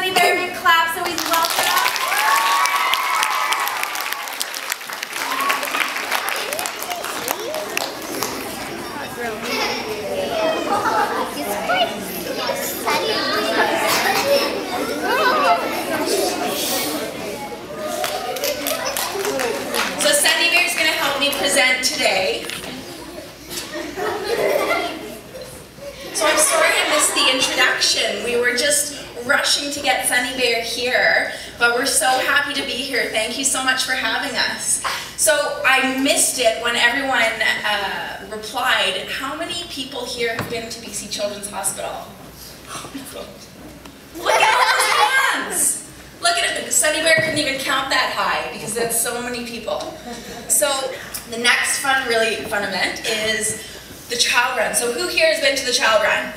Sunny Bear a big clap so he's welcome. So Sunny Bear's going to help me present today. So I'm sorry I missed the introduction. We were just rushing to get Sunny Bear here, but we're so happy to be here. Thank you so much for having us. So I missed it when everyone replied. How many people here have been to BC Children's Hospital? Look at all those hands! Look at it. Sunny Bear couldn't even count that high because that's so many people. So the next really fun event is the Child Run. So who here has been to the Child Run?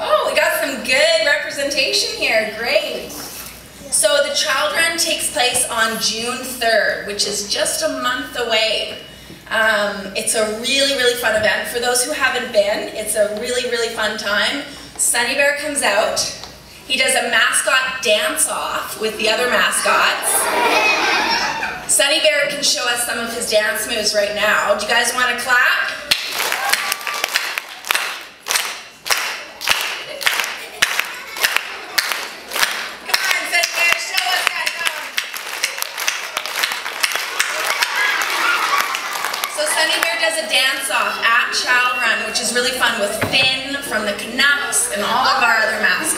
Oh, we got some good representation here. Great. So the Child Run takes place on June 3rd, which is just a month away. It's a really fun event. For those who haven't been, it's a really fun time. Sunny Bear comes out. He does a mascot dance-off with the other mascots. Sunny Bear can show us some of his dance moves right now. Do you guys want to clap? Come on, Sunny Bear, show us that dance. So Sunny Bear does a dance-off at Child Run, which is really fun with Finn from the Canucks and all of our other mascots.